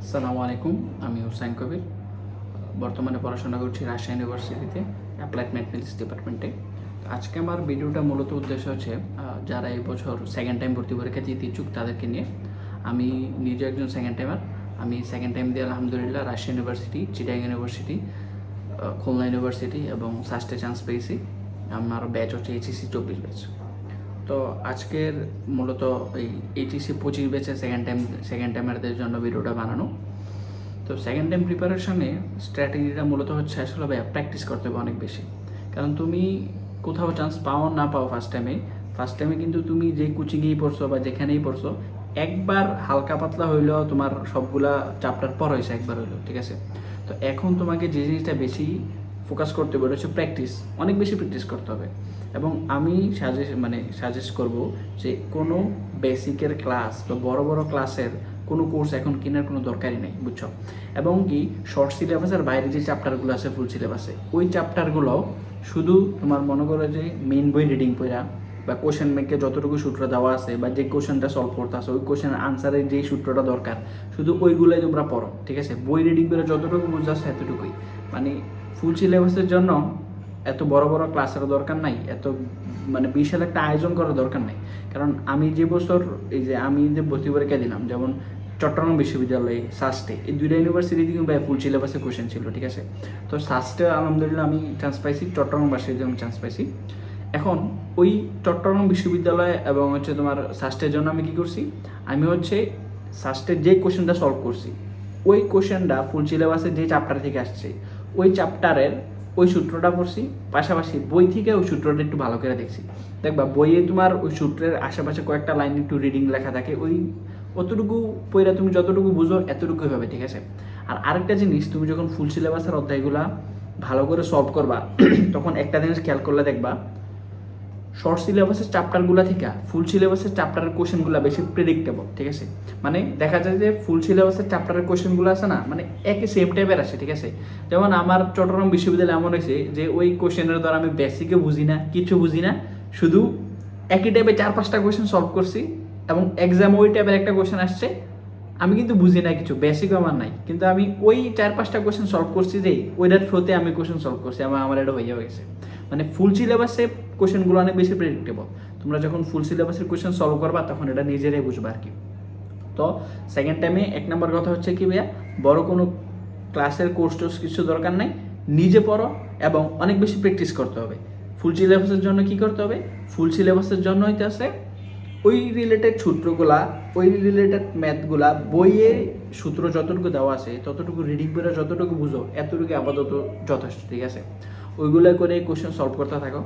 আসসালামু আলাইকুম। আমি হুসাইন কবির। বর্তমানে পড়াশোনা করছি রাজশাহী ইউনিভার্সিটিতে অ্যাপ্লাইড ম্যাথমেটিক্স ডিপার্টমেন্টে। আজকে আমার ভিডিওটা মূলত উদ্দেশ্য হচ্ছে যারা এই বছর সেকেন্ড টাইম ভর্তি পরীক্ষা দিতে ইচ্ছুক তাদেরকে নিয়ে। আমি নিজে একজন সেকেন্ড টাইমার। আমি সেকেন্ড টাইম দিয়ে আলহামদুলিল্লাহ Rajshahi university, Chittagong university, Khulna university এবং সাস্টে চান্স পেয়েছি। আমার ব্যাচ হচ্ছে এইচএসসি 24 ব্যাচ। তো আজকের মূলত এই এইচএসসি 25 ব্যাচে সেকেন্ড টাইমারদের জন্য ভিডিওটা বানানো। তো সেকেন্ড টাইম প্রিপারেশনে স্ট্র্যাটেজিটা মূলত হচ্ছে আসলে প্র্যাকটিস করতে হবে অনেক বেশি। কারণ তুমি কোথাও চান্স পাও না পাও ফার্স্ট টাইমে কিন্তু তুমি যে কোচিংয়েই পড়ছো বা যেখানেই পড়ছো, একবার হালকা পাতলা হইলেও তোমার সবগুলা চ্যাপ্টার পর হয়েছে একবার হইলেও, ঠিক আছে? তো এখন তোমাকে যে জিনিসটা বেশি ফোকাস করতে হবে হচ্ছে প্র্যাকটিস, অনেক বেশি প্র্যাকটিস করতে হবে। এবং আমি সাজেস্ট করব যে কোনো বেসিকের ক্লাস বা বড় বড় ক্লাসের কোনো কোর্স এখন কেনার কোনো দরকারই নেই, বুঝছো? এবং কি শর্ট সিলেবাসের বাইরে যে চ্যাপ্টারগুলো আছে ফুল সিলেবাসে, ওই চ্যাপ্টারগুলো শুধু তোমার মনে করো যে মেইন বই রিডিং পড়া বা কোশ্চেন ব্যাংকে যতটুকু সূত্র দেওয়া আছে বা যে কোশ্চেনটা সলভ করতে আছে ওই কোশ্চেনের আনসারের যেই সূত্রটা দরকার শুধু ওইগুলোই তোমরা পড়ো, ঠিক আছে? বই রিডিং করে যতটুকু বুঝতে আসছে এতটুকুই। মানে ফুল সিলেবাসের জন্য এত বড় বড় ক্লাসের দরকার নাই, এত বিশাল একটা আয়োজন করার দরকার নাই। কারণ আমি যে ভর্তি পরীক্ষা দিলাম, যেমন চট্টগ্রাম বিশ্ববিদ্যালয়ে, সাস্টে, এই দুইটা ইউনিভার্সিটি কিন্তু ফুল সিলেবাসে কোশ্চেন ছিল, ঠিক আছে? তো সাস্টে আলহামদুলিল্লাহ আমি চান্স পাইছি, চট্টগ্রাম ভার্সিটিতে আমি চান্স পাইছি। এখন ওই চট্টগ্রাম বিশ্ববিদ্যালয় এবং হচ্ছে তোমার সাস্টের জন্য আমি কী করছি, আমি হচ্ছে সাস্টের যে কোশ্চেনটা সলভ করছি ওই কোশ্চেনটা ফুল সিলেবাসের যে চ্যাপ্টার থেকে আসছে ওই চ্যাপ্টারের ওই সূত্রটা পড়ছি, পাশাপাশি বই থেকে ওই সূত্রটা একটু ভালো করে দেখছি। দেখবা বইয়ে তোমার ওই সূত্রের আশেপাশে কয়েকটা লাইন একটু রিডিং লেখা থাকে, ওই অতটুকু পড়া তুমি যতটুকু বুঝো এতটুকুই হবে, ঠিক আছে? আর আরেকটা জিনিস, তুমি যখন ফুল সিলেবাসের অধ্যায়গুলা ভালো করে সলভ করবা তখন একটা জিনিস খেয়াল করলে দেখবা শর্ট সিলেবাসের চ্যাপ্টারগুলো থেকে ফুল সিলেবাসের চ্যাপ্টারের কোশ্চেনগুলো বেশি প্রেডিক্টেবল, ঠিক আছে? দেখা যায় যে ফুল সিলেবাসের চ্যাপ্টারের কোশ্চেনগুলো আছে না, একই সেম টাইপের আসে, ঠিক আছে? যেমন আমার চট্টগ্রাম বিশ্ববিদ্যালয়ে এমন হয়েছে যে ওই কোশ্চেনের দ্বারা আমি বেসিকে বুঝি না, কিছু বুঝি না, শুধু একই টাইপের 4-5টা কোশ্চেন সলভ করছি এবং এক্সাম ওই টাইপের একটা কোশ্চেন আসছে, আমি কিন্তু বুঝি না কিছু, বেসিকও আমার নাই, কিন্তু আমি ওই 4-5টা কোশ্চেন সলভ করছি যে ওইটার থ্রুতে আমি কোশ্চেন সলভ করছি, আমার এটা হয়ে গেছে। ফুল সিলেবাসে কোশ্চেনগুলো অনেক বেশি প্রেডিক্টেবল। তোমরা যখন ফুল সিলেবাসের কোশ্চেন সলভ করবা তখন এটা নিজেরাই বুঝবা আর কি। তো সেকেন্ড টাইমে 1 নম্বর কথা হচ্ছে কি ভাইয়া, বড় কোনো ক্লাসের কোর্স টোর্স কিছু দরকার নাই, নিজে পড়ো এবং অনেক বেশি প্র্যাকটিস করতে হবে। ফুল সিলেবাসের জন্য কি করতে হবে? ফুল সিলেবাসের জন্য হইতে আছে ওই রিলেটেড সূত্রগুলা, ওই রিলেটেড ম্যাথগুলা বইয়ে সূত্র যতটুকু দেওয়া আছে ততটুকু রিডিং করে যতটুকু বুঝো এতটুকু আপাতত যথেষ্ট, ঠিক আছে? ওইগুলো করে কোশ্চেন সলভ করতে থাকো।